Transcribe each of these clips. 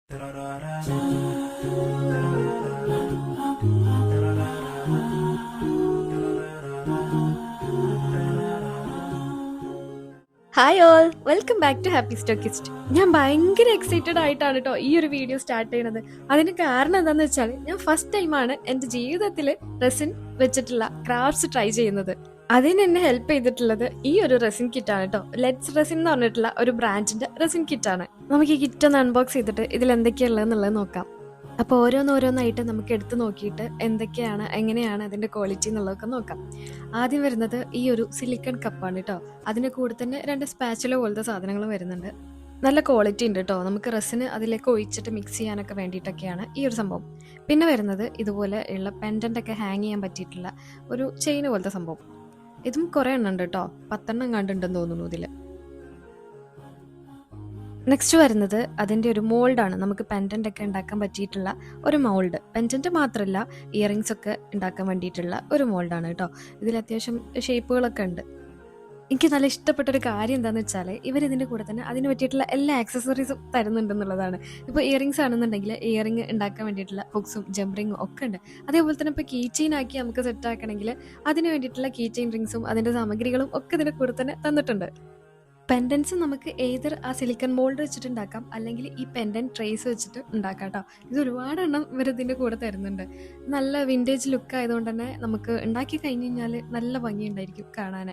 Hi all, welcome back to happy stockist. ഞാൻ ഭയങ്കര excited ആയിട്ടാണ് കേട്ടോ ഈ ഒരു വീഡിയോ സ്റ്റാർട്ട് ചെയ്യണത്. അതിന് കാരണം എന്താന്ന് വെച്ചാൽ ഞാൻ ഫസ്റ്റ് ടൈമാണ് എൻ്റെ ജീവിതത്തിൽ റെസിൻ വെച്ചിട്ടുള്ള ക്രാഫ്റ്റ്സ് ട്രൈ ചെയ്യുന്നത്. അതിന് എന്നെ ഹെൽപ്പ് ചെയ്തിട്ടുള്ളത് ഈ ഒരു റെസിൻ കിറ്റാണ് കേട്ടോ. ലെറ്റ്സ് റെസിൻ എന്ന് പറഞ്ഞിട്ടുള്ള ഒരു ബ്രാൻഡിന്റെ റെസിൻ കിറ്റാണ്. നമുക്ക് ഈ കിറ്റ് ഒന്ന് അൺബോക്സ് ചെയ്തിട്ട് ഇതിൽ എന്തൊക്കെയുള്ളതെന്നുള്ളത് നോക്കാം. അപ്പോൾ ഓരോന്നോരോന്നായിട്ട് നമുക്ക് എടുത്ത് നോക്കിയിട്ട് എന്തൊക്കെയാണ്, എങ്ങനെയാണ് അതിൻ്റെ ക്വാളിറ്റി എന്നുള്ളതൊക്കെ നോക്കാം. ആദ്യം വരുന്നത് ഈ ഒരു സിലിക്കൺ കപ്പാണ് കേട്ടോ. അതിൻ്റെ കൂടെ തന്നെ 2 സ്പാച്ചുല പോലത്തെ സാധനങ്ങൾ വരുന്നുണ്ട്. നല്ല ക്വാളിറ്റി ഉണ്ട് കേട്ടോ. നമുക്ക് റെസിന് അതിലേക്ക് ഒഴിച്ചിട്ട് മിക്സ് ചെയ്യാനൊക്കെ വേണ്ടിയിട്ടൊക്കെയാണ് ഈ ഒരു സംഭവം. പിന്നെ വരുന്നത് ഇതുപോലെ ഉള്ള പെൻഡൻ്റ് ഒക്കെ ഹാങ് ചെയ്യാൻ പറ്റിയിട്ടുള്ള ഒരു ചെയിൻ പോലത്തെ സംഭവം. ഇതും കുറേ എണ്ണം ഉണ്ട് കേട്ടോ. 10 എണ്ണം കണ്ടുണ്ടെന്ന് തോന്നുന്നു ഇതിൽ. നെക്സ്റ്റ് വരുന്നത് അതിൻ്റെ ഒരു മോൾഡാണ്. നമുക്ക് പെൻഡൻ്റ് ഒക്കെ ഉണ്ടാക്കാൻ പറ്റിയിട്ടുള്ള ഒരു മോൾഡ്. പെൻഡൻ്റ് മാത്രമല്ല, ഇയറിങ്സ് ഒക്കെ ഉണ്ടാക്കാൻ വേണ്ടിയിട്ടുള്ള ഒരു മോൾഡാണ് കേട്ടോ. ഇതിൽ അത്യാവശ്യം ഷേപ്പുകളൊക്കെ ഉണ്ട്. എനിക്ക് നല്ല ഇഷ്ടപ്പെട്ടൊരു കാര്യം എന്താണെന്ന് വെച്ചാൽ ഇവരിതിൻ്റെ കൂടെ തന്നെ അതിന് പറ്റിയിട്ടുള്ള എല്ലാ ആക്സസറീസും തരുന്നുണ്ടെന്നുള്ളതാണ്. ഇപ്പോൾ ഇയറിങ്സ് ആണെന്നുണ്ടെങ്കിൽ ഇയറിങ് ഉണ്ടാക്കാൻ വേണ്ടിയിട്ടുള്ള ഹുക്സും ജംറിങ്ങും ഒക്കെ ഉണ്ട്. അതേപോലെ തന്നെ ഇപ്പോൾ കീ ചെയിൻ ആക്കി നമുക്ക് സെറ്റ് ആക്കണമെങ്കിൽ അതിന് വേണ്ടിയിട്ടുള്ള കീ ചെയിൻ റിങ്സും അതിൻ്റെ സാമഗ്രികളും ഒക്കെ ഇതിൻ്റെ കൂടെ തന്നെ തന്നിട്ടുണ്ട്. പെൻഡൻസ് നമുക്ക് ഏതൊരു ആ സിലിക്കൺ മോൾഡ് വെച്ചിട്ട് ഉണ്ടാക്കാം, അല്ലെങ്കിൽ ഈ പെൻഡൻറ്റ് ട്രേസ് വെച്ചിട്ട് ഉണ്ടാക്കാം കേട്ടോ. ഇത് ഒരുപാട് എണ്ണം ഇവരിതിൻ്റെ കൂടെ തരുന്നുണ്ട്. നല്ല വിൻറ്റേജ് ലുക്ക് ആയതുകൊണ്ട് തന്നെ നമുക്ക് ഉണ്ടാക്കി കഴിഞ്ഞ് കഴിഞ്ഞാൽ നല്ല ഭംഗിയുണ്ടായിരിക്കും കാണാൻ.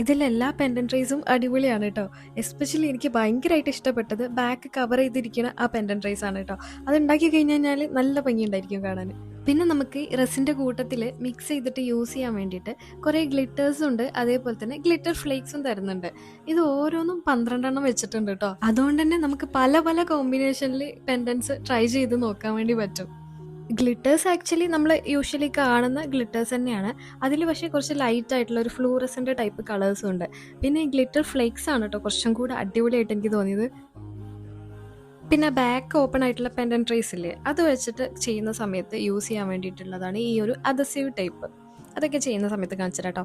ഇതിലെല്ലാ പെൻഡൻറ്റ് ട്രേസും അടിപൊളിയാണ് കേട്ടോ. എസ്പെഷ്യലി എനിക്ക് ഭയങ്കരമായിട്ട് ഇഷ്ടപ്പെട്ടത് ബാക്ക് കവർ ചെയ്തിരിക്കുന്ന ആ പെൻഡൻറ്റ് ട്രേസ് ആണ് കേട്ടോ. അത് ഉണ്ടാക്കി കഴിഞ്ഞ് കഴിഞ്ഞാൽ നല്ല ഭംഗിയുണ്ടായിരിക്കും കാണാൻ. പിന്നെ നമുക്ക് റെസിൻ്റെ കൂട്ടത്തിൽ മിക്സ് ചെയ്തിട്ട് യൂസ് ചെയ്യാൻ വേണ്ടിയിട്ട് കുറേ ഗ്ലിറ്റേഴ്സും ഉണ്ട്, അതേപോലെ തന്നെ ഗ്ലിറ്റർ ഫ്ലേക്സും തരുന്നുണ്ട്. ഇത് ഓരോന്നും 12 എണ്ണം വെച്ചിട്ടുണ്ട് കേട്ടോ. അതുകൊണ്ട് തന്നെ നമുക്ക് പല പല കോമ്പിനേഷനിൽ പെൻഡൻസ് ട്രൈ ചെയ്ത് നോക്കാൻ വേണ്ടി പറ്റും. ഗ്ലിറ്റേഴ്സ് ആക്ച്വലി നമ്മൾ യൂഷ്വലി കാണുന്ന ഗ്ലിറ്റേഴ്സ് തന്നെയാണ്. അതിൽ പക്ഷേ കുറച്ച് ലൈറ്റ് ആയിട്ടുള്ള ഒരു ഫ്ലൂറസൻ്റ് ടൈപ്പ് കളേഴ്സും ഉണ്ട്. പിന്നെ ഈ ഗ്ലിറ്റർ ഫ്ലേക്സ് ആണ് കേട്ടോ കുറച്ചും കൂടെ അടിപൊളിയായിട്ട് എനിക്ക് തോന്നിയത്. പിന്നെ ബാക്ക് ഓപ്പൺ ആയിട്ടുള്ള പെൻഡൻ ട്രേസ് ഇല്ലേ, അത് വെച്ചിട്ട് ചെയ്യുന്ന സമയത്ത് യൂസ് ചെയ്യാൻ വേണ്ടിയിട്ടുള്ളതാണ് ഈ ഒരു അദസീവ് ടൈപ്പ്. അതൊക്കെ ചെയ്യുന്ന സമയത്ത് കാണിച്ചു കേട്ടോ.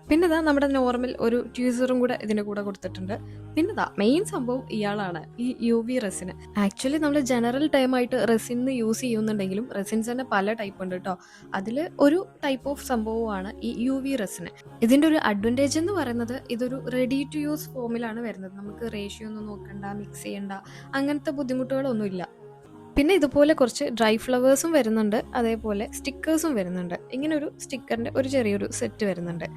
പിന്നെ ഇതാ നമ്മുടെ നോർമൽ ഒരു ട്യൂസറും കൂടെ ഇതിൻ്റെ കൂടെ കൊടുത്തിട്ടുണ്ട്. പിന്നെ ഇതാ മെയിൻ സംഭവം ഇയാളാണ്, ഈ UV റെസിന്. ആക്ച്വലി നമ്മൾ ജനറൽ ടൈമായിട്ട് റെസിന് യൂസ് ചെയ്യുന്നുണ്ടെങ്കിലും റെസിൻസ് തന്നെ പല ടൈപ്പ് ഉണ്ട് കേട്ടോ. അതിൽ ഒരു ടൈപ്പ് ഓഫ് സംഭവമാണ് ഈ UV റെസിന്. ഇതിൻ്റെ ഒരു അഡ്വാൻറ്റേജ് എന്ന് പറയുന്നത് ഇതൊരു റെഡി ടു യൂസ് ഫോമിലാണ് വരുന്നത്. നമുക്ക് റേഷ്യോ ഒന്നും നോക്കണ്ട, മിക്സ് ചെയ്യണ്ട, അങ്ങനത്തെ ബുദ്ധിമുട്ടുകളൊന്നും ഇല്ല. പിന്നെ ഇതുപോലെ കുറച്ച് ഡ്രൈ ഫ്ലവേഴ്സും വരുന്നുണ്ട്, അതേപോലെ സ്റ്റിക്കേഴ്സും വരുന്നുണ്ട്. ഇങ്ങനെ ഒരു സ്റ്റിക്കറിൻ്റെ ഒരു ചെറിയൊരു സെറ്റ് വരുന്നുണ്ട്.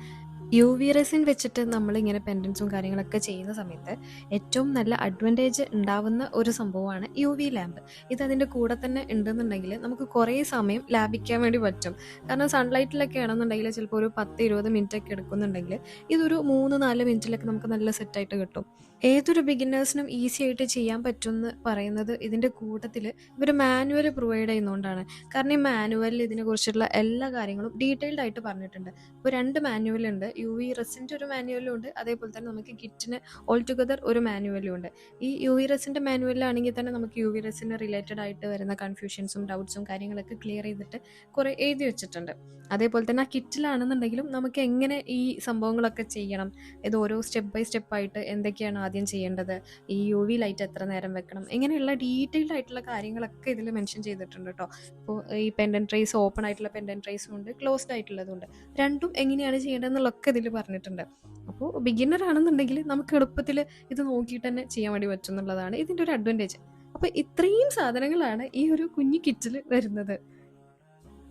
UV റെസിൻ വെച്ചിട്ട് നമ്മളിങ്ങനെ പെൻഡൻസും കാര്യങ്ങളൊക്കെ ചെയ്യുന്ന സമയത്ത് ഏറ്റവും നല്ല അഡ്വാൻറ്റേജ് ഉണ്ടാവുന്ന ഒരു സംഭവമാണ് UV ലാമ്പ്. ഇത് അതിൻ്റെ കൂടെ തന്നെ ഉണ്ടെന്നുണ്ടെങ്കിൽ നമുക്ക് കുറേ സമയം ലാഭിക്കാൻ വേണ്ടി പറ്റും. കാരണം സൺലൈറ്റിലൊക്കെ ആണെന്നുണ്ടെങ്കിൽ ചിലപ്പോൾ ഒരു 10-20 മിനിറ്റ് ഒക്കെ എടുക്കുന്നുണ്ടെങ്കിൽ ഇതൊരു 3-4 മിനിറ്റിലൊക്കെ നമുക്ക് നല്ല സെറ്റായിട്ട് കിട്ടും. ഏതൊരു ബിഗിനേഴ്സിനും ഈസി ആയിട്ട് ചെയ്യാൻ പറ്റുമെന്ന് പറയുന്നത് ഇതിൻ്റെ കൂട്ടത്തിൽ ഇവർ മാനുവൽ പ്രൊവൈഡ് ചെയ്യുന്നതുകൊണ്ടാണ്. കാരണം ഈ മാനുവലിൽ ഇതിനെക്കുറിച്ചുള്ള എല്ലാ കാര്യങ്ങളും ഡീറ്റെയിൽഡ് ആയിട്ട് പറഞ്ഞിട്ടുണ്ട്. ഇപ്പോൾ 2 മാനുവൽ ഉണ്ട്. UV റെസിൻ്റെ ഒരു മാനുവലും ഉണ്ട്, അതേപോലെ തന്നെ നമുക്ക് കിറ്റിന് ഓൾ ടുഗദർ ഒരു മാനുവലും ഉണ്ട്. ഈ UV റെസിൻ്റെ മാനുവലിലാണെങ്കിൽ തന്നെ നമുക്ക് UV റെസിന് റിലേറ്റഡ് ആയിട്ട് വരുന്ന കൺഫ്യൂഷൻസും ഡൗട്ട്സും കാര്യങ്ങളൊക്കെ ക്ലിയർ ചെയ്തിട്ട് കുറേ എഴുതി വെച്ചിട്ടുണ്ട്. അതേപോലെ തന്നെ ആ കിറ്റിലാണെന്നുണ്ടെങ്കിലും നമുക്ക് എങ്ങനെ ഈ സംഭവങ്ങളൊക്കെ ചെയ്യണം, ഇത് ഓരോ സ്റ്റെപ്പ് ബൈ സ്റ്റെപ്പായിട്ട് എന്തൊക്കെയാണ് ആദ്യം ചെയ്യേണ്ടത്, ഈ UV ലൈറ്റ് എത്ര നേരം വെക്കണം, ഇങ്ങനെയുള്ള ഡീറ്റെയിൽഡ് ആയിട്ടുള്ള കാര്യങ്ങളൊക്കെ ഇതിൽ മെൻഷൻ ചെയ്തിട്ടുണ്ട് കേട്ടോ. ഇപ്പോൾ ഈ പെൻഡൻ ട്രേസ് ഓപ്പൺ ആയിട്ടുള്ള പെൻഡൻ ട്രേസും ഉണ്ട്, ക്ലോസ്ഡ് ആയിട്ടുള്ളതുണ്ട്. രണ്ടും എങ്ങനെയാണ് ചെയ്യേണ്ടതെന്നുള്ളതൊക്കെ ഇതിൽ പറഞ്ഞിട്ടുണ്ട്. അപ്പോൾ ബിഗിനർ ആണെന്നുണ്ടെങ്കിൽ നമുക്ക് എളുപ്പത്തിൽ ഇത് നോക്കിയിട്ട് തന്നെ ചെയ്യാൻ വേണ്ടി പറ്റും എന്നുള്ളതാണ് ഇതിൻ്റെ ഒരു അഡ്വാൻറ്റേജ്. അപ്പോൾ ഇത്രയും സാധനങ്ങളാണ് ഈ ഒരു കുഞ്ഞു കിറ്റിൽ വരുന്നത്.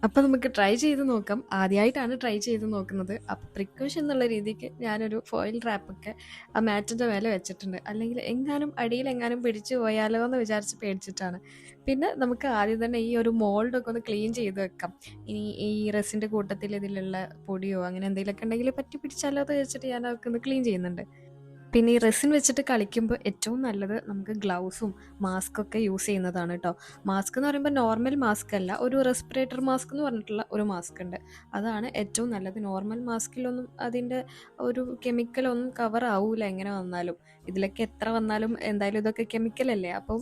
അപ്പോൾ നമുക്ക് ട്രൈ ചെയ്ത് നോക്കാം. ആദ്യമായിട്ടാണ് ട്രൈ ചെയ്ത് നോക്കുന്നത്. അപ്പോൾ പ്രിക്കോഷൻ എന്നുള്ള രീതിക്ക് ഞാനൊരു ഫോയിൽ റാപ്പൊക്കെ ആ മാറ്റിൻ്റെ മേലെ വെച്ചിട്ടുണ്ട്. അല്ലെങ്കിൽ അടിയിലെങ്ങാനും പിടിച്ചു പോയാലോ എന്ന് വിചാരിച്ച് പേടിച്ചിട്ടാണ്. പിന്നെ നമുക്ക് ആദ്യം തന്നെ ഈ ഒരു മോൾഡൊക്കെ ഒന്ന് ക്ലീൻ ചെയ്ത് വെക്കാം. ഇനി ഈ റെസിൻ്റെ കൂട്ടത്തിൽ ഇതിലുള്ള പൊടിയോ അങ്ങനെ എന്തെങ്കിലുമൊക്കെ ഉണ്ടെങ്കിൽ പറ്റി പിടിച്ചാലോ എന്ന് വെച്ചിട്ട് ഞാൻ അതൊക്കെ ഒന്ന് ക്ലീൻ ചെയ്യുന്നുണ്ട്. പിന്നെ ഈ റെസിൻ വെച്ചിട്ട് കളിക്കുമ്പോൾ ഏറ്റവും നല്ലത് നമുക്ക് ഗ്ലൗസും മാസ്കൊക്കെ യൂസ് ചെയ്യുന്നതാണ് കേട്ടോ. മാസ്ക് എന്ന് പറയുമ്പോൾ നോർമൽ മാസ്ക് അല്ല, ഒരു റെസ്പിറേറ്റർ മാസ്ക് എന്ന് പറഞ്ഞിട്ടുള്ള ഒരു മാസ്ക് ഉണ്ട്. അതാണ് ഏറ്റവും നല്ലത്. നോർമൽ മാസ്കിലൊന്നും അതിൻ്റെ ഒരു കെമിക്കലൊന്നും കവർ ആവൂല എങ്ങനെ വന്നാലും. ഇതിലൊക്കെ എത്ര വന്നാലും എന്തായാലും ഇതൊക്കെ കെമിക്കലല്ലേ. അപ്പം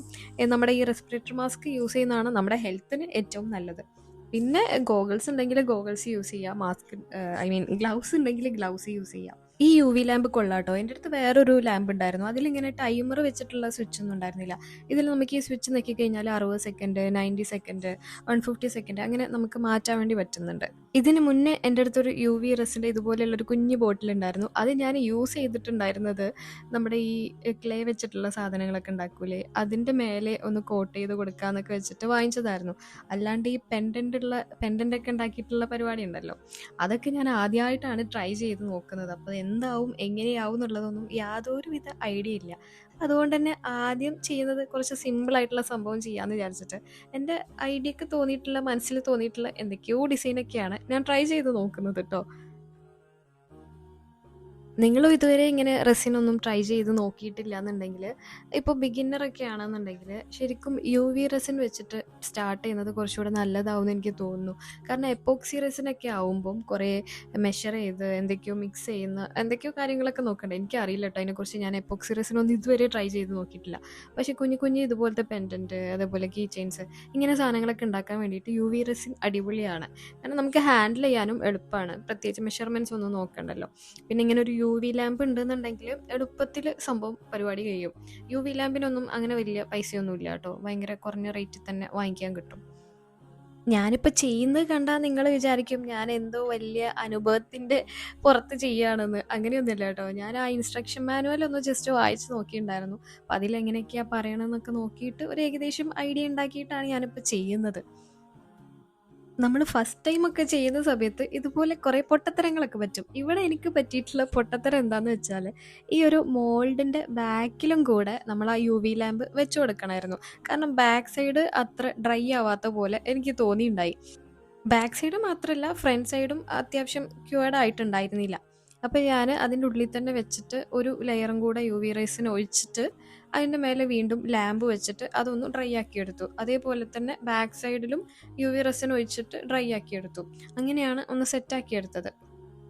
നമ്മുടെ ഈ റെസ്പിറേറ്റർ മാസ്ക് യൂസ് ചെയ്യുന്നതാണ് നമ്മുടെ ഹെൽത്തിന് ഏറ്റവും നല്ലത്. പിന്നെ ഗോഗിൾസ് ഉണ്ടെങ്കിൽ ഗോഗിൾസ് യൂസ് ചെയ്യാം, ഗ്ലൗസ് ഉണ്ടെങ്കിൽ ഗ്ലൗസ് യൂസ് ചെയ്യാം. ഈ യുവി ലാമ്പ് കൊള്ളാട്ടോ. എൻ്റെ അടുത്ത് വേറൊരു ലാമ്പ് ഉണ്ടായിരുന്നു. അതിലിങ്ങനെ ടൈമർ വെച്ചിട്ടുള്ള സ്വിച്ചൊന്നും ഉണ്ടായിരുന്നില്ല. ഇതിൽ നമുക്ക് ഈ സ്വിച്ച് ഞെക്കി കഴിഞ്ഞാൽ 60 സെക്കൻഡ്, 90 സെക്കൻഡ്, 150 സെക്കൻഡ് അങ്ങനെ നമുക്ക് മാറ്റാൻ വേണ്ടി പറ്റുന്നുണ്ട്. ഇതിന് മുന്നേ എൻ്റെ അടുത്തൊരു യുവി റെസിൻ്റെ ഇതുപോലെയുള്ളൊരു കുഞ്ഞ് ബോട്ടിലുണ്ടായിരുന്നു. അത് ഞാൻ യൂസ് ചെയ്തിട്ടുണ്ടായിരുന്നത് നമ്മുടെ ഈ ക്ലേ വെച്ചിട്ടുള്ള സാധനങ്ങളൊക്കെ ഉണ്ടാക്കൂലേ, അതിൻ്റെ മേലെ ഒന്ന് കോട്ട് ചെയ്ത് കൊടുക്കാന്നൊക്കെ വെച്ചിട്ട് വാങ്ങിച്ചതായിരുന്നു. അല്ലാണ്ട് ഈ പെൻഡൻ്റൊക്കെ ഉണ്ടാക്കിയിട്ടുള്ള പരിപാടി ഉണ്ടല്ലോ, അതൊക്കെ ഞാൻ ആദ്യമായിട്ടാണ് ട്രൈ ചെയ്ത് നോക്കുന്നത്. അപ്പോൾ എന്താവും എങ്ങനെയാവും എന്നുള്ളതൊന്നും യാതൊരുവിധ ഐഡിയ ഇല്ല. അതുകൊണ്ട് തന്നെ ആദ്യം ചെയ്യുന്നത് കുറച്ച് സിമ്പിളായിട്ടുള്ള സംഭവം ചെയ്യാമെന്ന് വിചാരിച്ചിട്ട് എൻ്റെ ഐഡിയക്ക് തോന്നിയിട്ടുള്ള മനസ്സിൽ തോന്നിയിട്ടുള്ള എന്തൊക്കെയോ ഡിസൈനൊക്കെയാണ് ഞാൻ ട്രൈ ചെയ്ത് നോക്കുന്നത് കേട്ടോ. നിങ്ങളും ഇതുവരെ ഇങ്ങനെ റെസിനൊന്നും ട്രൈ ചെയ്ത് നോക്കിയിട്ടില്ല എന്നുണ്ടെങ്കിൽ, ഇപ്പോൾ ബിഗിന്നറൊക്കെ ആണെന്നുണ്ടെങ്കിൽ ശരിക്കും യു വി റെസിൻ വെച്ചിട്ട് സ്റ്റാർട്ട് ചെയ്യുന്നത് കുറച്ചുകൂടെ നല്ലതാവുമെന്ന് എനിക്ക് തോന്നുന്നു. കാരണം എപ്പോക്സി റെസിനൊക്കെ ആവുമ്പം കുറേ മെഷർ ചെയ്ത് എന്തൊക്കെയോ മിക്സ് ചെയ്യുന്ന എന്തൊക്കെയോ കാര്യങ്ങളൊക്കെ നോക്കണ്ടേ. എനിക്കറിയില്ല കേട്ടോ അതിനെക്കുറിച്ച്. ഞാൻ എപ്പോക്സി റെസിനൊന്നും ഇതുവരെ ട്രൈ ചെയ്ത് നോക്കിയിട്ടില്ല. പക്ഷേ കുഞ്ഞു കുഞ്ഞു ഇതുപോലത്തെ പെൻഡൻറ്റ്, അതേപോലെ കീ ചെയിൻസ്, ഇങ്ങനെ സാധനങ്ങളൊക്കെ ഉണ്ടാക്കാൻ വേണ്ടിയിട്ട് യു വി റെസിൻ അടിപൊളിയാണ്. കാരണം നമുക്ക് ഹാൻഡിൽ ചെയ്യാനും എളുപ്പമാണ്. പ്രത്യേകിച്ച് മെഷർമെൻറ്റ്സ് ഒന്നും നോക്കണ്ടല്ലോ. പിന്നെ ഇങ്ങനെ ഒരു യു വി ലാമ്പ് ഉണ്ടെന്നുണ്ടെങ്കിൽ എളുപ്പത്തിൽ സംഭവം പരിപാടി കഴിയും. യു വി ലാമ്പിനൊന്നും അങ്ങനെ വലിയ പൈസയൊന്നും ഇല്ല കേട്ടോ. ഭയങ്കര കുറഞ്ഞ റേറ്റിൽ തന്നെ വാങ്ങിക്കാൻ കിട്ടും. ഞാനിപ്പോൾ ചെയ്യുന്നത് കണ്ടാൽ നിങ്ങൾ വിചാരിക്കും ഞാൻ എന്തോ വലിയ അനുഭവത്തിൻ്റെ പുറത്ത് ചെയ്യുകയാണെന്ന്. അങ്ങനെയൊന്നുമില്ല കേട്ടോ. ഞാൻ ആ ഇൻസ്ട്രക്ഷൻ മാനുവൽ ഒന്ന് ജസ്റ്റ് വായിച്ച് നോക്കിയിട്ടുണ്ടായിരുന്നു. അപ്പോൾ അതിലെങ്ങനെയൊക്കെയാണ് പറയണമെന്നൊക്കെ നോക്കിയിട്ട് ഒരു ഏകദേശം ഐഡിയ ഉണ്ടാക്കിയിട്ടാണ് ഞാനിപ്പോൾ ചെയ്യുന്നത്. നമ്മൾ ഫസ്റ്റ് ടൈമൊക്കെ ചെയ്യുന്ന സമയത്ത് ഇതുപോലെ കുറേ പൊട്ടത്തരങ്ങളൊക്കെ പറ്റും. ഇവിടെ എനിക്ക് പറ്റിയിട്ടുള്ള പൊട്ടത്തരം എന്താന്ന് വെച്ചാൽ, ഈ ഒരു മോൾഡിൻ്റെ ബാക്കിലും കൂടെ നമ്മൾ ആ യു വി ലാമ്പ് വെച്ച് കൊടുക്കണമായിരുന്നു. കാരണം ബാക്ക് സൈഡ് അത്ര ഡ്രൈ ആവാത്ത പോലെ എനിക്ക് തോന്നിയിട്ടുണ്ടായി. ബാക്ക് സൈഡ് മാത്രമല്ല, ഫ്രണ്ട് സൈഡും അത്യാവശ്യം ക്യൂർഡ് ആയിട്ടുണ്ടായിരുന്നില്ല. അപ്പോൾ ഞാൻ അതിൻ്റെ ഉള്ളിൽ തന്നെ വെച്ചിട്ട് ഒരു ലെയറും കൂടെ യു വി റേസിന് ഒഴിച്ചിട്ട് അതിൻ്റെ മേലെ വീണ്ടും ലാമ്പ് വെച്ചിട്ട് അതൊന്ന് ഡ്രൈ ആക്കിയെടുത്തു. അതേപോലെ തന്നെ ബാക്ക് സൈഡിലും യു വി റെസിൻ ഒഴിച്ചിട്ട് ഡ്രൈ ആക്കിയെടുത്തു. അങ്ങനെയാണ് ഒന്ന് സെറ്റാക്കിയെടുത്തത്.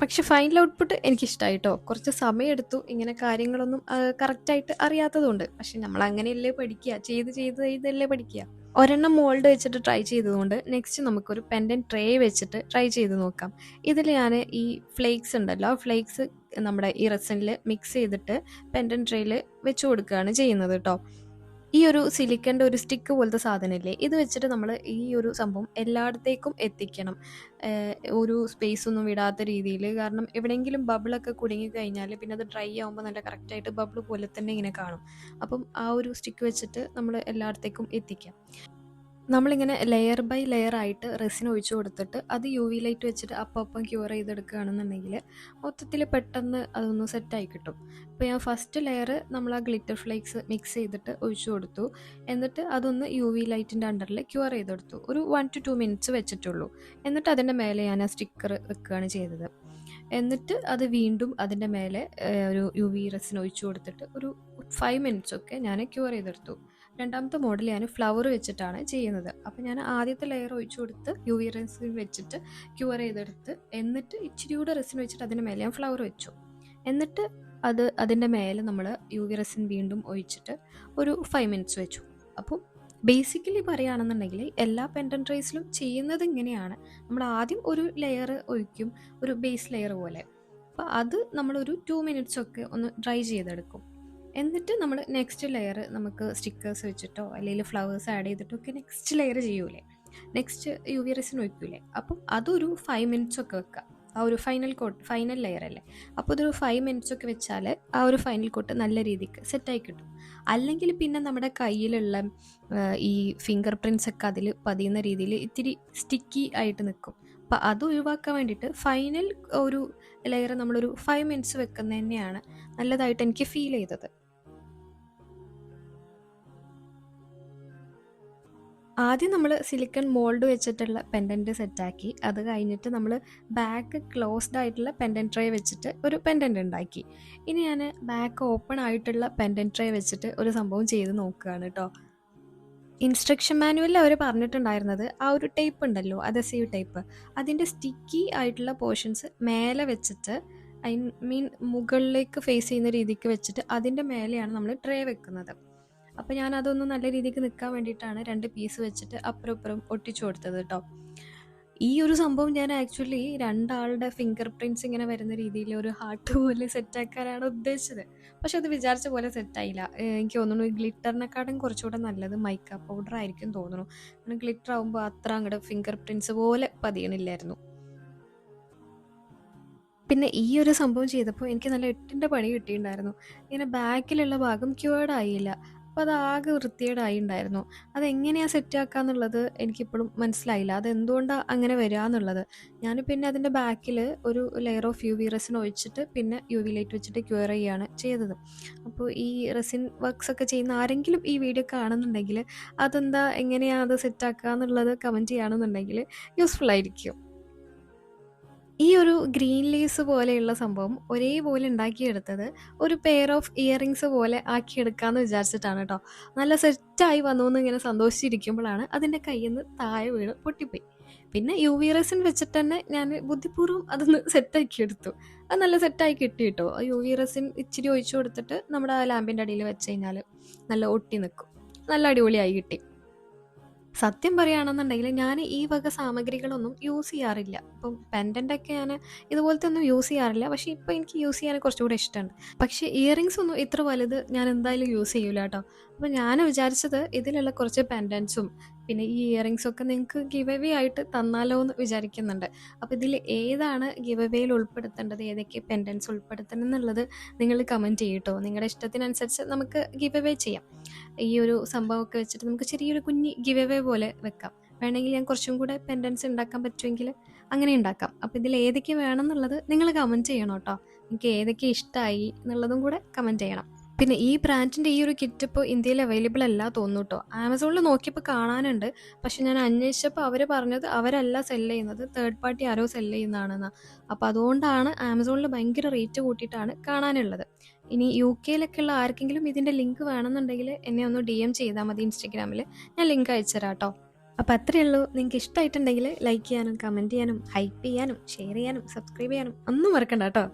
പക്ഷെ ഫൈനൽ ഔട്ട്പുട്ട് എനിക്കിഷ്ടമായി ട്ടോ. കുറച്ച് സമയമെടുത്തു. ഇങ്ങനെ കാര്യങ്ങളൊന്നും കറക്റ്റായിട്ട് അറിയാത്തതുകൊണ്ട്. പക്ഷെ നമ്മൾ അങ്ങനെയല്ലേ പഠിക്കുക. ചെയ്ത് ചെയ്ത് ചെയ്തല്ലേ പഠിക്കുക. ഒരെണ്ണം മോൾഡ് വെച്ചിട്ട് ട്രൈ ചെയ്തതുകൊണ്ട് നെക്സ്റ്റ് നമുക്കൊരു പെൻഡൻറ്റ് ട്രേ വെച്ചിട്ട് ട്രൈ ചെയ്ത് നോക്കാം. ഇതിൽ ഞാൻ ഈ ഫ്ലേക്സ് ഉണ്ടല്ലോ, ഫ്ലേക്സ് നമ്മുടെ ഈ റെസിനിൽ മിക്സ് ചെയ്തിട്ട് പെൻഡൻറ്റ് ട്രേയിൽ വെച്ച് കൊടുക്കുകയാണ് ചെയ്യുന്നത് കേട്ടോ. ഈ ഒരു സിലിക്കൻ്റെ ഒരു സ്റ്റിക്ക് പോലത്തെ സാധനമില്ലേ, ഇത് വെച്ചിട്ട് നമ്മൾ ഈ ഒരു സംഭവം എല്ലായിടത്തേക്കും എത്തിക്കണം. ഒരു സ്പേസ് ഒന്നും വിടാത്ത രീതിയിൽ. കാരണം എവിടെയെങ്കിലും ബബിളൊക്കെ കുടുങ്ങി കഴിഞ്ഞാൽ പിന്നെ അത് ഡ്രൈ ആകുമ്പോൾ നല്ല കറക്റ്റായിട്ട് ബബിൾ പോലെ തന്നെ ഇങ്ങനെ കാണും. അപ്പം ആ ഒരു സ്റ്റിക്ക് വെച്ചിട്ട് നമ്മൾ എല്ലായിടത്തേക്കും എത്തിക്കാം. നമ്മളിങ്ങനെ ലെയർ ബൈ ലെയർ ആയിട്ട് റെസിൻ ഒഴിച്ചു കൊടുത്തിട്ട് അത് യു വി ലൈറ്റ് വെച്ചിട്ട് അപ്പം ക്യൂർ ചെയ്തെടുക്കുകയാണെന്നുണ്ടെങ്കിൽ മൊത്തത്തിൽ പെട്ടെന്ന് അതൊന്ന് സെറ്റായി കിട്ടും. ഇപ്പോൾ ഞാൻ ഫസ്റ്റ് ലെയർ നമ്മൾ ആ ഗ്ലിറ്റർ ഫ്ലേക്സ് മിക്സ് ചെയ്തിട്ട് ഒഴിച്ചു കൊടുത്തു. എന്നിട്ട് അതൊന്ന് യു വി ലൈറ്റിൻ്റെ അണ്ടറിൽ ക്യൂർ ചെയ്തെടുത്തു. ഒരു 1 to 2 മിനിറ്റ്സ് വെച്ചിട്ടുള്ളൂ. എന്നിട്ട് അതിൻ്റെ മേലെ ഞാൻ ആ സ്റ്റിക്കർ വെക്കുകയാണ് ചെയ്തത്. എന്നിട്ട് അത് വീണ്ടും അതിൻ്റെ മേലെ ഒരു യു വി റെസിൻ ഒഴിച്ചു കൊടുത്തിട്ട് ഒരു 5 മിനിറ്റ്സ് ഒക്കെ ഞാൻ ക്യൂർ ചെയ്തെടുത്തു. രണ്ടാമത്തെ മോഡൽ ഞാൻ ഫ്ലവർ വെച്ചിട്ടാണ് ചെയ്യുന്നത്. അപ്പോൾ ഞാൻ ആദ്യത്തെ ലെയർ ഒഴിച്ചു കൊടുത്ത് യു വി റെസിൻ വെച്ചിട്ട് ക്യൂർ ചെയ്തെടുത്ത്, എന്നിട്ട് ഇച്ചിരി കൂടെ റെസിൻ വെച്ചിട്ട് അതിൻ്റെ മേലെ ഞാൻ ഫ്ലവർ വെച്ചു. എന്നിട്ട് അതിൻ്റെ മേലെ നമ്മൾ യു വി റെസിൻ വീണ്ടും ഒഴിച്ചിട്ട് ഒരു 5 മിനിറ്റ്സ് വെച്ചു. അപ്പോൾ ബേസിക്കലി പറയുകയാണെന്നുണ്ടെങ്കിൽ എല്ലാ പെൻഡൻറ്റ് ട്രേസിലും ചെയ്യുന്നത് ഇങ്ങനെയാണ്. നമ്മൾ ആദ്യം ഒരു ലെയർ ഒഴിക്കും, ഒരു ബേസ് ലെയർ പോലെ. അപ്പോൾ അത് നമ്മളൊരു 2 മിനിറ്റ്സ് ഒക്കെ ഒന്ന് ഡ്രൈ ചെയ്തെടുക്കും. എന്നിട്ട് നമ്മൾ നെക്സ്റ്റ് ലെയർ നമുക്ക് സ്റ്റിക്കേഴ്സ് വെച്ചിട്ടോ അല്ലെങ്കിൽ ഫ്ലവേഴ്സ് ആഡ് ചെയ്തിട്ടോ ഒക്കെ നെക്സ്റ്റ് ലെയർ ചെയ്യൂലേ, നെക്സ്റ്റ് യു വി റെസിൻ ഒഴിക്കൂലേ, അപ്പം അതൊരു 5 മിനിറ്റ്സ് ഒക്കെ വെക്കുക. ആ ഒരു ഫൈനൽ ലെയർ അല്ലേ, അപ്പോൾ ഇതൊരു 5 മിനിറ്റ്സ് ഒക്കെ വെച്ചാൽ ആ ഒരു ഫൈനൽ കോട്ട് നല്ല രീതിക്ക് സെറ്റായി കിട്ടും. അല്ലെങ്കിൽ പിന്നെ നമ്മുടെ കയ്യിലുള്ള ഈ ഫിംഗർ പ്രിൻറ്റ്സ് ഒക്കെ അതിൽ പതിയുന്ന രീതിയിൽ ഇത്തിരി സ്റ്റിക്കി ആയിട്ട് നിൽക്കും. അപ്പോൾ അത് ഒഴിവാക്കാൻ വേണ്ടിയിട്ട് ഫൈനൽ ഒരു ലെയർ നമ്മളൊരു 5 മിനിറ്റ്സ് വെക്കുന്നത് തന്നെയാണ് നല്ലതായിട്ട് എനിക്ക് ഫീൽ ചെയ്തത്. ആദ്യം നമ്മൾ സിലിക്കൺ മോൾഡ് വെച്ചിട്ടുള്ള പെൻഡൻറ്റ് സെറ്റാക്കി. അത് കഴിഞ്ഞിട്ട് നമ്മൾ ബാക്ക് ക്ലോസ്ഡ് ആയിട്ടുള്ള പെൻഡൻറ്റ് ട്രേ വെച്ചിട്ട് ഒരു പെൻഡൻറ്റ് ഉണ്ടാക്കി. ഇനി ഞാൻ ബാക്ക് ഓപ്പൺ ആയിട്ടുള്ള പെൻഡൻറ്റ് ട്രേ വെച്ചിട്ട് ഒരു സംഭവം ചെയ്ത് നോക്കുകയാണ് കേട്ടോ. ഇൻസ്ട്രക്ഷൻ മാനുവലിൽ അവർ പറഞ്ഞിട്ടുണ്ടായിരുന്നത് ആ ഒരു ടേപ്പ് ഉണ്ടല്ലോ, അദസീവ് ടേപ്പ്, അതിൻ്റെ സ്റ്റിക്കി ആയിട്ടുള്ള പോർഷൻസ് മേലെ വെച്ചിട്ട്, ഐ മീൻ മുകളിലേക്ക് ഫേസ് ചെയ്യുന്ന രീതിക്ക് വെച്ചിട്ട് അതിൻ്റെ മേലെയാണ് നമ്മൾ ട്രേ വെക്കുന്നത്. അപ്പോൾ ഞാൻ അതൊന്ന് നല്ല രീതിക്ക് നിൽക്കാൻ വേണ്ടിയിട്ടാണ് 2 പീസ് വെച്ചിട്ട് അപ്പുറം ഇപ്പുറം ഒട്ടിച്ചു കൊടുത്തത് കേട്ടോ. ഈ ഒരു സംഭവം ഞാൻ ആക്ച്വലി രണ്ടാളുടെ ഫിംഗർ പ്രിന്റ്സ് ഇങ്ങനെ വരുന്ന രീതിയിൽ ഒരു ഹാർട്ട് പോലെ സെറ്റാക്കാനാണ് ഉദ്ദേശിച്ചത്. പക്ഷെ അത് വിചാരിച്ച പോലെ സെറ്റായില്ല. എനിക്ക് തോന്നുന്നു ഗ്ലിറ്ററിനെക്കാട്ടും കുറച്ചുകൂടെ നല്ലത് മൈക്ക പൗഡർ ആയിരിക്കും തോന്നുന്നു. കാരണം ഗ്ലിറ്റർ ആകുമ്പോൾ അത്ര അങ്ങോട്ട് ഫിംഗർ പ്രിന്റ്സ് പോലെ പതിയണില്ലായിരുന്നു. പിന്നെ ഈ ഒരു സംഭവം ചെയ്തപ്പോൾ എനിക്ക് നല്ല 8ന്റെ പണി കിട്ടിയിട്ടുണ്ടായിരുന്നു. ഇങ്ങനെ ബാക്കിലുള്ള ഭാഗം ക്യൂവേർഡ് ആയില്ല. അപ്പോൾ അതാകെ വൃത്തികേടായിണ്ടായിരുന്നു. അതെങ്ങനെയാ സെറ്റാക്കാന്നുള്ളത് എനിക്കിപ്പോഴും മനസ്സിലായില്ല. അതെന്തുകൊണ്ടാ അങ്ങനെ വരാന്നുള്ളത്. ഞാൻ പിന്നെ അതിൻ്റെ ബാക്കിൽ ഒരു layer of U V resin ഒഴിച്ചിട്ട് പിന്നെ യു വി ലൈറ്റ് വെച്ചിട്ട് ക്യൂർ ചെയ്യാണ് ചെയ്തത്. അപ്പോൾ ഈ റെസിൻ വർക്ക്സ് ഒക്കെ ചെയ്യുന്ന ആരെങ്കിലും ഈ വീഡിയോ കാണുന്നുണ്ടെങ്കിൽ അതെന്താ എങ്ങനെയാ അത് സെറ്റാക്കുക എന്നുള്ളത് കമൻറ്റ് ചെയ്യുകയാണെന്നുണ്ടെങ്കിൽ യൂസ്ഫുൾ ആയിരിക്കും. ഈ ഒരു ഗ്രീൻ ലീവ്സ് പോലെയുള്ള സംഭവം ഒരേപോലെ ഉണ്ടാക്കിയെടുത്തത് ഒരു പെയർ ഓഫ് ഇയറിങ്സ് പോലെ ആക്കിയെടുക്കാമെന്ന് വിചാരിച്ചിട്ടാണ് കേട്ടോ. നല്ല സെറ്റായി വന്നു എന്ന് ഇങ്ങനെ സന്തോഷിച്ചിരിക്കുമ്പോഴാണ് അതിൻ്റെ കയ്യിൽ നിന്ന് താഴെ വീണ് പൊട്ടിപ്പോയി. പിന്നെ യു വി റെസിൻ വെച്ചിട്ട് തന്നെ ഞാൻ ബുദ്ധിപൂർവ്വം അതൊന്ന് സെറ്റാക്കി എടുത്തു. അത് നല്ല സെറ്റായി കിട്ടി കേട്ടോ. ആ യു വി റെസിൻ ഇച്ചിരി ഒഴിച്ചു കൊടുത്തിട്ട് നമ്മുടെ ആ ലാമ്പിൻ്റെ അടിയിൽ വെച്ച് കഴിഞ്ഞാൽ നല്ല ഒട്ടി നിൽക്കും. നല്ല അടിപൊളിയായി കിട്ടി. സത്യം പറയുകയാണെന്നുണ്ടെങ്കിൽ ഞാൻ ഈ വക സാമഗ്രികളൊന്നും യൂസ് ചെയ്യാറില്ല. ഇപ്പം പെൻഡൻ്റൊക്കെ ഞാൻ ഇതുപോലത്തെ ഒന്നും യൂസ് ചെയ്യാറില്ല. പക്ഷേ ഇപ്പോൾ എനിക്ക് യൂസ് ചെയ്യാൻ കുറച്ചുകൂടെ ഇഷ്ടമുണ്ട്. പക്ഷേ ഇയറിങ്സ് ഒന്നും ഇത്ര വലുത് ഞാൻ എന്തായാലും യൂസ് ചെയ്യൂല കേട്ടോ. അപ്പോൾ ഞാൻ വിചാരിച്ചത് ഇതിലുള്ള കുറച്ച് പെൻഡൻസും പിന്നെ ഈ ഇയറിങ്സും ഒക്കെ നിങ്ങൾക്ക് ഗിവ് അവേ ആയിട്ട് തന്നാലോ എന്ന് വിചാരിക്കുന്നുണ്ട്. അപ്പോൾ ഇതിൽ ഏതാണ് ഗിവ് അവേയിൽ ഉൾപ്പെടുത്തേണ്ടത്, ഏതൊക്കെ പെൻഡൻസ് ഉൾപ്പെടുത്തണം എന്നുള്ളത് നിങ്ങൾ കമൻറ്റ് ചെയ്യട്ടോ. നിങ്ങളുടെ ഇഷ്ടത്തിനനുസരിച്ച് നമുക്ക് ഗിവ് അവേ ചെയ്യാം. ഈ ഒരു സംഭവമൊക്കെ വെച്ചിട്ട് നമുക്ക് ചെറിയൊരു കുഞ്ഞ് ഗിവ് അവേ പോലെ വെക്കാം. വേണമെങ്കിൽ ഞാൻ കുറച്ചും കൂടെ പെൻഡൻസ് ഉണ്ടാക്കാൻ പറ്റുമെങ്കിൽ അങ്ങനെ ഉണ്ടാക്കാം. അപ്പോൾ ഇതിൽ ഏതൊക്കെ വേണം എന്നുള്ളത് നിങ്ങൾ കമൻറ്റ് ചെയ്യണം കേട്ടോ. നിങ്ങൾക്ക് ഏതൊക്കെ ഇഷ്ടമായി എന്നുള്ളതും കൂടെ കമൻറ്റ് ചെയ്യണം. പിന്നെ ഈ ബ്രാൻഡിൻ്റെ ഈ ഒരു കിറ്റ് ഇപ്പോൾ ഇന്ത്യയിൽ അവൈലബിൾ അല്ല തോന്നുന്നു കേട്ടോ. ആമസോണിൽ നോക്കിയപ്പോൾ കാണാനുണ്ട്. പക്ഷെ ഞാൻ അന്വേഷിച്ചപ്പോൾ അവർ പറഞ്ഞത് അവരല്ല സെല്ല് ചെയ്യുന്നത്, തേർഡ് പാർട്ടി ആരോ സെല്ല് ചെയ്യുന്നതാണെന്നാണ്. അപ്പോൾ അതുകൊണ്ടാണ് ആമസോണിൽ ഭയങ്കര റേറ്റ് കൂട്ടിയിട്ടാണ് കാണാനുള്ളത്. ഇനി UK ഉള്ള ആർക്കെങ്കിലും ഇതിൻ്റെ ലിങ്ക് വേണമെന്നുണ്ടെങ്കിൽ എന്നെ ഒന്ന് DM ചെയ്താൽ മതി ഇൻസ്റ്റഗ്രാമിൽ. ഞാൻ ലിങ്ക് അയച്ചു തരാം കേട്ടോ. അപ്പോൾ അത്രയേ ഉള്ളൂ. നിങ്ങൾക്ക് ഇഷ്ടമായിട്ടുണ്ടെങ്കിൽ ലൈക്ക് ചെയ്യാനും കമൻറ്റ് ചെയ്യാനും ഹൈപ്പ് ചെയ്യാനും ഷെയർ ചെയ്യാനും സബ്സ്ക്രൈബ് ചെയ്യാനും ഒന്നും മറക്കണ്ട കേട്ടോ.